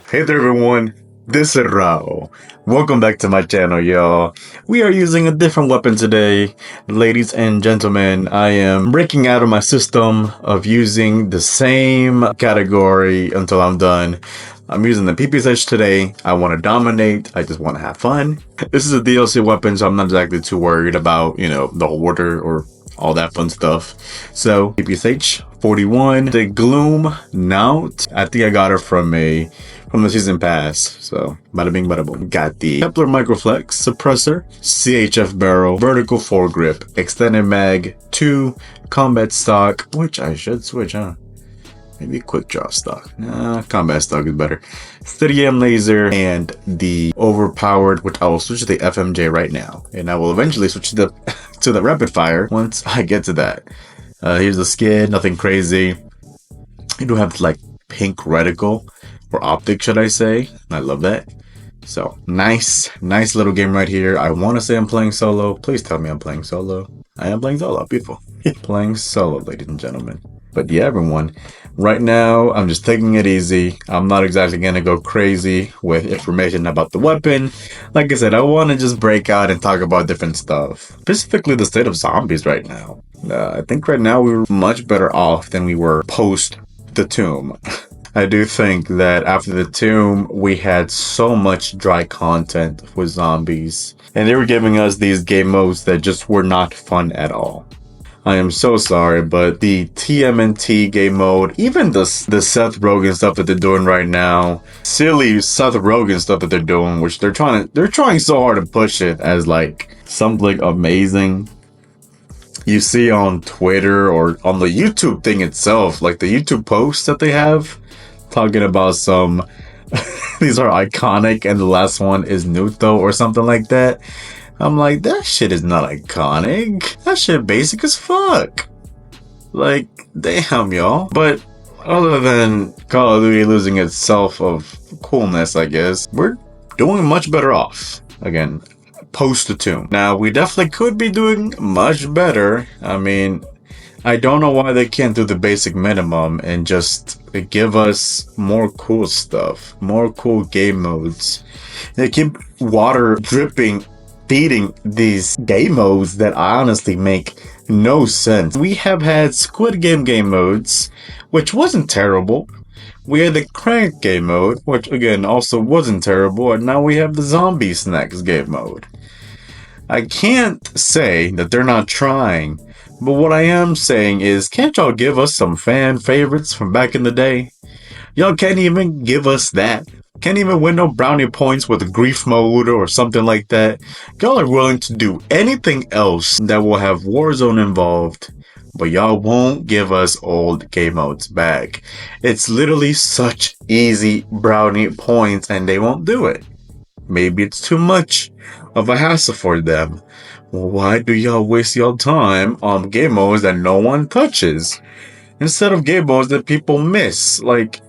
Hey there everyone, this is Rao. Welcome back to my channel, y'all. We are using a different weapon today. Ladies and gentlemen, I am breaking out of my system of using the same category until I'm done. I'm using the PPSH today. I want to dominate. I just want to have fun. This is a DLC weapon, so I'm not exactly too worried about, the order or all that fun stuff. So, PPSH 41, the Gloom Nout. I think I got her from the season pass. So, bada bing, bada boom. Got the Kepler Microflex Suppressor, CHF Barrel, Vertical Foregrip, Extended Mag, 2, Combat Stock, which I should switch, huh? Maybe Quick Draw Stock. Nah, Combat Stock is better. Steady Aim Laser, and the Overpowered, which I will switch to the FMJ right now. And I will eventually switch to the Rapid Fire once I get to that. Here's the skin, nothing crazy. You do have like pink reticle, or optic should I say. I love that. So nice little game right here. I want to say I'm playing solo. Please tell me I'm playing solo. I am playing solo. Beautiful. Playing solo, ladies and gentlemen. But yeah, everyone, right now I'm just taking it easy. I'm not exactly gonna go crazy with information about the weapon. Like I said, I want to just break out and talk about different stuff, specifically the state of zombies right now. I think right now we're much better off than we were post the tomb. I do think that after the tomb, we had so much dry content with zombies, and they were giving us these game modes that just were not fun at all. I am so sorry, but the TMNT game mode, even the Seth Rogen stuff that they're doing right now, silly Seth Rogen stuff that they're doing, which they're trying so hard to push it as like something amazing. You see on Twitter or on the YouTube thing itself, like the YouTube posts that they have, talking about some these are iconic and the last one is Nuto or something like that. I'm like, that shit is not iconic. That shit basic as fuck. Like, damn, y'all. But other than Call of Duty losing itself of coolness, I guess, we're doing much better off. Again, post the tomb. Now, we definitely could be doing much better. I mean, I don't know why they can't do the basic minimum and just give us more cool stuff, more cool game modes. They keep water dripping, feeding these game modes that honestly make no sense. We have had Squid game modes, which wasn't terrible. We had the Crank game mode, which again also wasn't terrible, and now we have the Zombie Snacks game mode. I can't say that they're not trying, but what I am saying is, can't y'all give us some fan favorites from back in the day? Y'all can't even give us that. Can't even win no brownie points with grief mode or something like that. Y'all are willing to do anything else that will have Warzone involved, but y'all won't give us old game modes back. It's literally such easy brownie points and they won't do it. Maybe it's too much of a hassle for them. Well, why do y'all waste your time on game modes that no one touches instead of game modes that people miss? Like,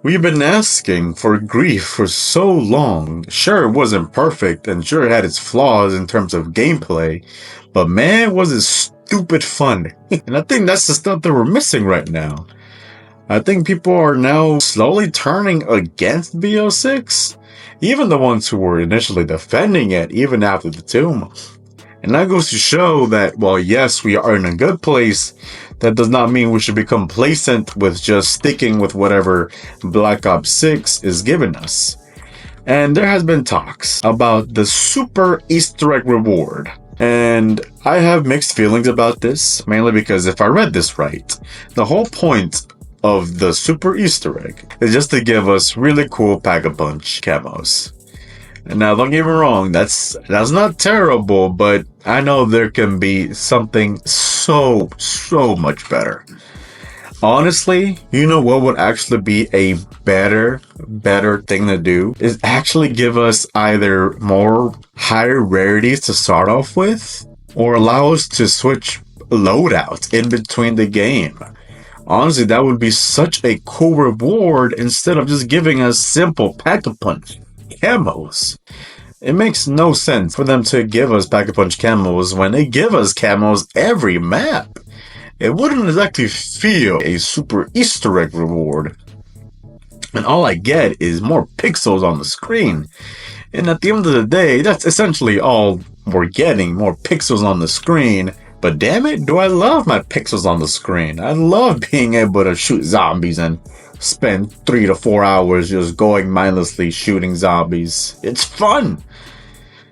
we've been asking for grief for so long. Sure, it wasn't perfect, and sure, it had its flaws in terms of gameplay, but man, was it stupid fun. And I think that's the stuff that we're missing right now. I think people are now slowly turning against BO6, even the ones who were initially defending it, even after the tomb. And that goes to show that, while yes, we are in a good place, that does not mean we should be complacent with just sticking with whatever Black Ops 6 is giving us. And there has been talks about the Super Easter Egg reward. And I have mixed feelings about this, mainly because if I read this right, the whole point of the Super Easter Egg is just to give us really cool Pack-a-Punch camos. Now, don't get me wrong, that's not terrible, but I know there can be something so much better. Honestly, you know what would actually be a better thing to do is actually give us either more higher rarities to start off with, or allow us to switch loadouts in between the game. Honestly, that would be such a cool reward instead of just giving us simple Pack-a-Punch camos. It makes no sense for them to give us Pack-a-Punch camos when they give us camos every map. It wouldn't exactly feel a Super Easter Egg reward. And all I get is more pixels on the screen. And at the end of the day, that's essentially all we're getting, more pixels on the screen. But damn it, do I love my pixels on the screen. I love being able to shoot zombies and spend 3 to 4 hours just going mindlessly shooting zombies. It's fun.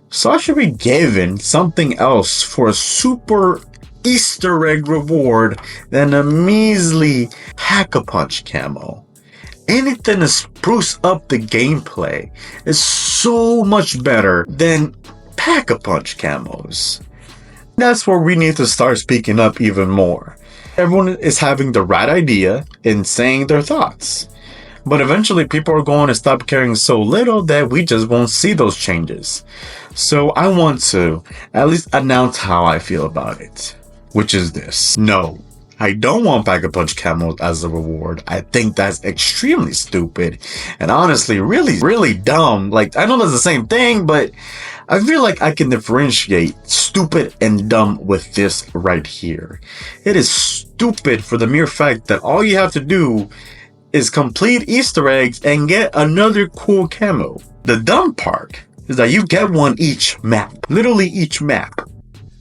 So I should be given something else for a super Easter egg reward than a measly Pack-a-Punch camo. Anything to spruce up the gameplay is so much better than Pack-a-Punch camos. That's where we need to start speaking up even more. Everyone is having the right idea and saying their thoughts. But eventually people are going to stop caring so little that we just won't see those changes. So I want to at least announce how I feel about it, which is this. No, I don't want Pack-a-Punch camos as a reward. I think that's extremely stupid and honestly really dumb. Like, I know that's the same thing, but I feel like I can differentiate stupid and dumb with this right here. It is stupid for the mere fact that all you have to do is complete Easter eggs and get another cool camo. The dumb part is that you get one each map, literally each map.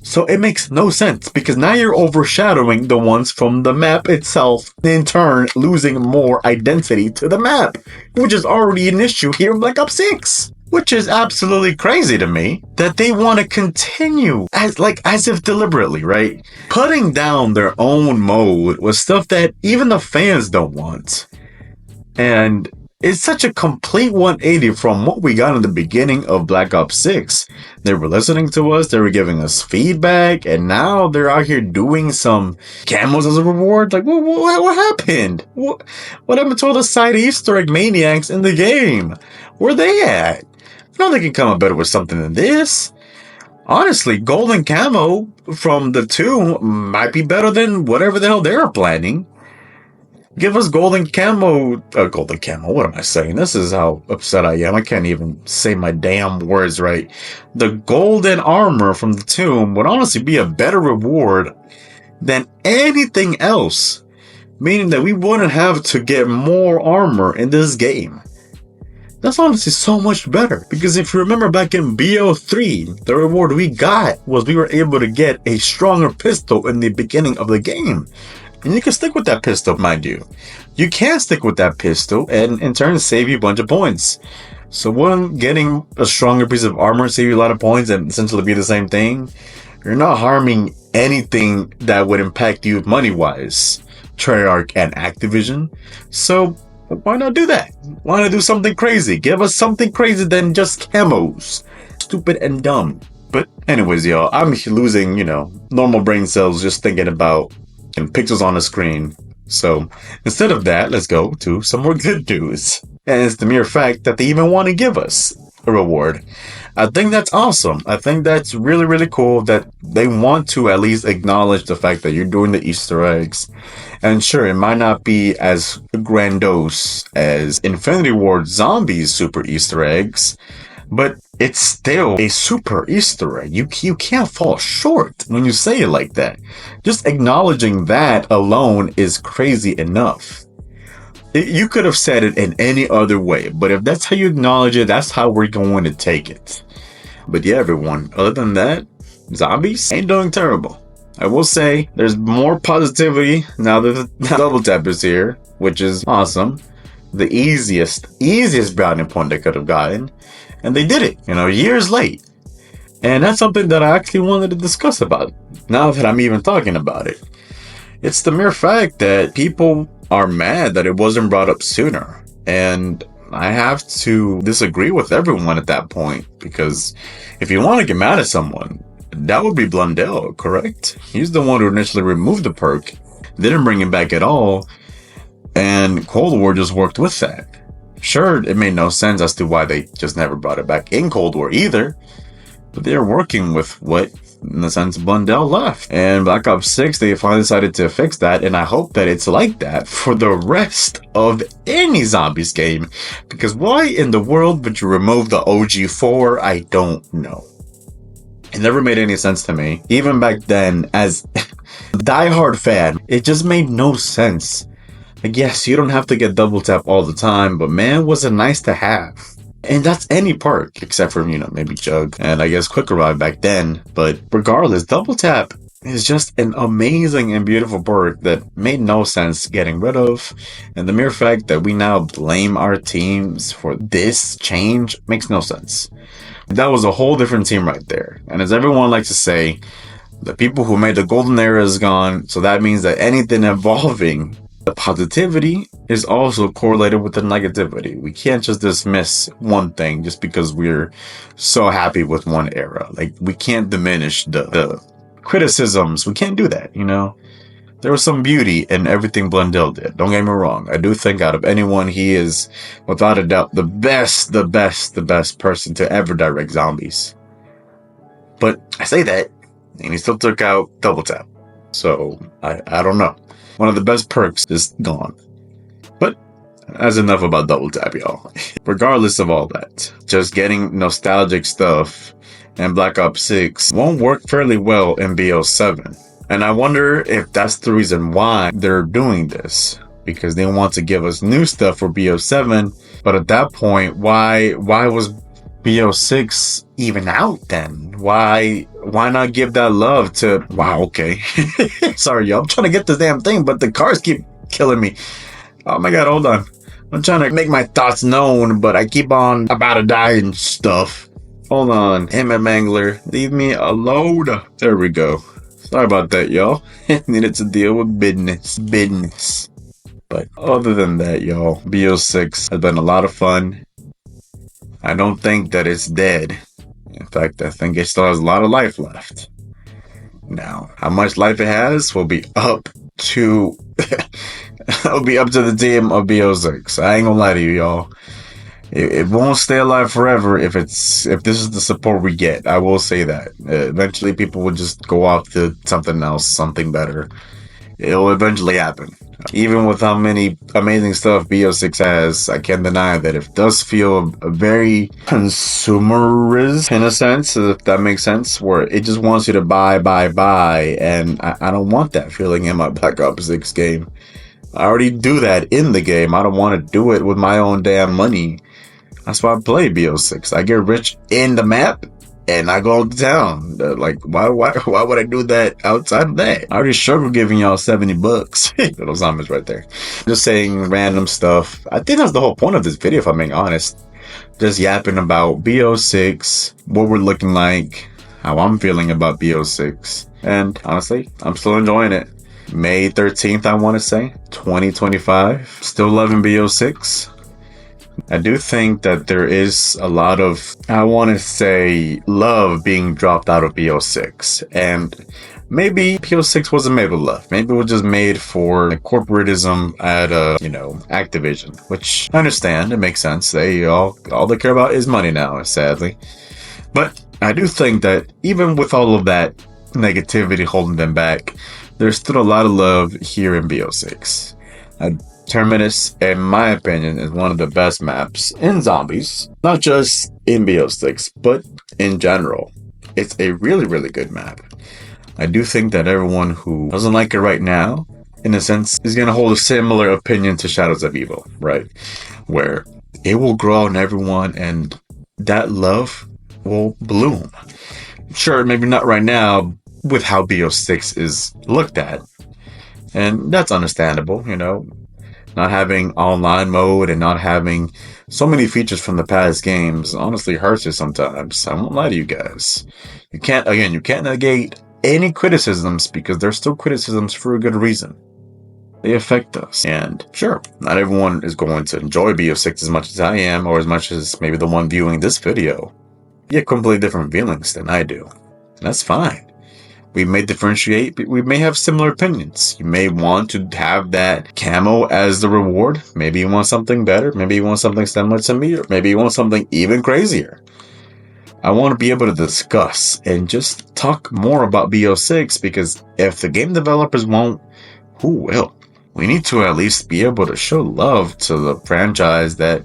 So it makes no sense because now you're overshadowing the ones from the map itself, in turn losing more identity to the map, which is already an issue here in Black Ops 6. Which is absolutely crazy to me that they want to continue as if deliberately, right? Putting down their own mode was stuff that even the fans don't want. And it's such a complete 180 from what we got in the beginning of Black Ops 6. They were listening to us, they were giving us feedback, and now they're out here doing some camos as a reward. Like, what happened? What happened to all the side Easter egg maniacs in the game? Where they at? I know they can come up better with something than this. Honestly, golden camo from the 2 might be better than whatever the hell they're planning. Give us golden camo, what am I saying? This is how upset I am. I can't even say my damn words right. The golden armor from the tomb would honestly be a better reward than anything else. Meaning that we wouldn't have to get more armor in this game. That's honestly so much better. Because if you remember back in BO3, the reward we got was we were able to get a stronger pistol in the beginning of the game. And you can stick with that pistol, mind you. You can stick with that pistol and in turn save you a bunch of points. So wouldn't getting a stronger piece of armor save you a lot of points and essentially be the same thing? You're not harming anything that would impact you money-wise, Treyarch and Activision. So why not do that? Why not do something crazy? Give us something crazy than just camos. Stupid and dumb. But anyways, y'all, I'm losing, normal brain cells just thinking about and pixels on the screen. So instead of that, let's go to some more good news. And it's the mere fact that they even want to give us a reward. I think that's awesome. I think that's really cool that they want to at least acknowledge the fact that you're doing the Easter eggs. And sure, it might not be as grandiose as Infinity Ward Zombies super Easter eggs, but it's still a super Easter egg. You can't fall short when you say it like that. Just acknowledging that alone is crazy enough. You could have said it in any other way, but if that's how you acknowledge it, that's how we're going to take it. But yeah, everyone, other than that, zombies ain't doing terrible. I will say there's more positivity now that the double tap is here, which is awesome. The easiest brownie point they could have gotten. And they did it, years late. And that's something that I actually wanted to discuss about now that I'm even talking about it. It's the mere fact that people are mad that it wasn't brought up sooner. And I have to disagree with everyone at that point. Because if you want to get mad at someone, that would be Blundell, correct? He's the one who initially removed the perk, didn't bring it back at all. And Cold War just worked with that. Sure, it made no sense as to why they just never brought it back in Cold War either. But they're working with what, in the sense, Blundell left. And Black Ops 6, they finally decided to fix that. And I hope that it's like that for the rest of any Zombies game. Because why in the world would you remove the OG4? I don't know. It never made any sense to me. Even back then, as a diehard fan, it just made no sense. Like, yes, you don't have to get double tap all the time, but man, was it nice to have. And that's any perk, except for, maybe Jug and I guess Quick Revive back then. But regardless, double tap is just an amazing and beautiful perk that made no sense getting rid of. And the mere fact that we now blame our teams for this change makes no sense. That was a whole different team right there. And as everyone likes to say, the people who made the golden era is gone, so that means that anything evolving, the positivity is also correlated with the negativity. We can't just dismiss one thing just because we're so happy with one era. Like, we can't diminish the criticisms. We can't do that, There was some beauty in everything Blundell did. Don't get me wrong. I do think out of anyone, he is, without a doubt, the best person to ever direct zombies. But I say that, and he still took out double tap. So, I don't know. One of the best perks is gone. But that's enough about double tap, y'all. Regardless of all that, just getting nostalgic stuff and Black Ops 6 won't work fairly well in BO7. And I wonder if that's the reason why they're doing this. Because they want to give us new stuff for BO7. But at that point, why was BO6 even out then? Why not give that love to... Wow, okay. Sorry, y'all. I'm trying to get this damn thing, but the cars keep killing me. Oh my god, hold on. I'm trying to make my thoughts known, but I keep on about to die and stuff. Hold on. Mangler, leave me alone. There we go. Sorry about that, y'all. Needed to deal with business. But other than that, y'all, BO6 has been a lot of fun. I don't think that it's dead. In fact, I think it still has a lot of life left. Now, how much life it has will be up to it'll be up to the team of BO6. I ain't gonna lie to you, y'all. It won't stay alive forever if this is the support we get. I will say that. Eventually people will just go off to something else, something better. It'll eventually happen. Even with how many amazing stuff BO6 has, I can't deny that it does feel very consumerist in a sense, if that makes sense, where it just wants you to buy, and I don't want that feeling in my Black Ops 6 game. I already do that in the game. I don't want to do it with my own damn money. That's why I play BO6. I get rich in the map, and I go to town. Like, why would I do that outside of that? I already struggle giving y'all $70. Little zombies right there. Just saying random stuff. I think that's the whole point of this video, if I'm being honest. Just yapping about BO6, what we're looking like, how I'm feeling about BO6. And honestly, I'm still enjoying it. May 13th, I want to say, 2025. Still loving BO6. I do think that there is a lot of, I want to say, love being dropped out of BO6. And maybe BO6 wasn't made with love. Maybe it was just made for corporatism at, Activision. Which I understand. It makes sense. All they care about is money now, sadly. But I do think that even with all of that negativity holding them back, there's still a lot of love here in BO6. Terminus, in my opinion, is one of the best maps in zombies. Not just in BO6, but in general. It's a really, really good map. I do think that everyone who doesn't like it right now, in a sense, is going to hold a similar opinion to Shadows of Evil, right? Where it will grow on everyone and that love will bloom. Sure, maybe not right now with how BO6 is looked at. And that's understandable, Not having online mode and not having so many features from the past games honestly hurts you sometimes. I won't lie to you guys. You can't negate any criticisms because they're still criticisms for a good reason. They affect us. And sure, not everyone is going to enjoy BO6 as much as I am or as much as maybe the one viewing this video. You have completely different feelings than I do. And that's fine. We may differentiate, but we may have similar opinions. You may want to have that camo as the reward. Maybe you want something better. Maybe you want something similar to me. Or maybe you want something even crazier. I want to be able to discuss and just talk more about BO6 because if the game developers won't, who will? We need to at least be able to show love to the franchise that,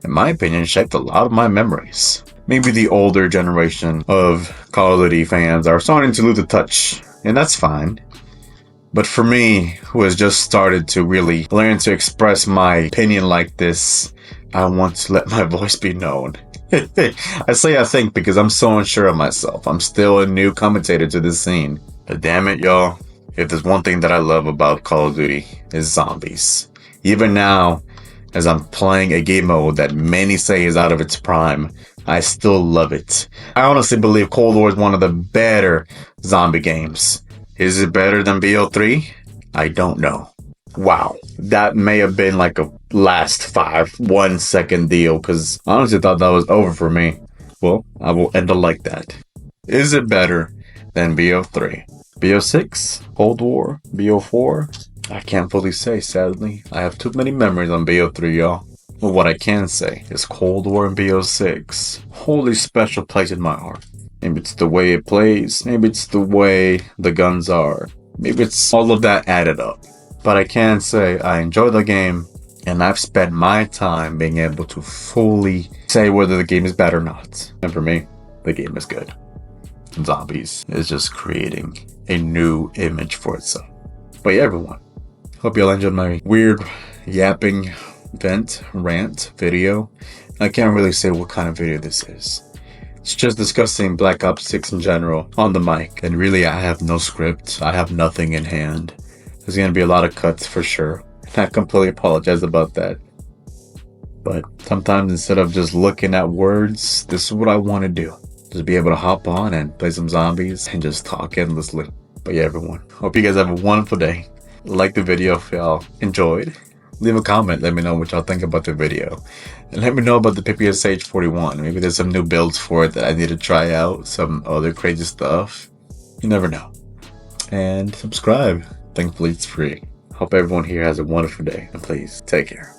in my opinion, shaped a lot of my memories. Maybe the older generation of Call of Duty fans are starting to lose the touch, and that's fine. But for me, who has just started to really learn to express my opinion like this, I want to let my voice be known. I say I think because I'm so unsure of myself. I'm still a new commentator to this scene. But damn it, y'all. If there's one thing that I love about Call of Duty, is zombies. Even now, as I'm playing a game mode that many say is out of its prime, I still love it. I honestly believe Cold War is one of the better zombie games. Is it better than BO3? I don't know. Wow, that may have been like a last 1 second deal, because I honestly thought that was over for me. Well, I will end it like that. Is it better than BO3? BO6? Cold War? BO4? I can't fully say, sadly. I have too many memories on BO3, y'all. But what I can say is Cold War and BO6 hold a special place in my heart. Maybe it's the way it plays, maybe it's the way the guns are, maybe it's all of that added up. But I can say I enjoy the game, and I've spent my time being able to fully say whether the game is bad or not. And for me, the game is good. Zombies is just creating a new image for itself. But yeah, everyone, hope y'all enjoyed my weird yapping rant video. I can't really say what kind of video this is. It's just discussing Black Ops 6 in general on the mic, and really I have no script, I have nothing in hand. There's gonna be a lot of cuts for sure, and I completely apologize about that. But sometimes instead of just looking at words, this is what I want to do. Just be able to hop on and play some zombies and just talk endlessly. But yeah, everyone, hope you guys have a wonderful day. Like the video if y'all enjoyed. Leave a comment, let me know what y'all think about the video. And let me know about the PPSH-41. Maybe there's some new builds for it that I need to try out. Some other crazy stuff. You never know. And subscribe. Thankfully it's free. Hope everyone here has a wonderful day. And please, take care.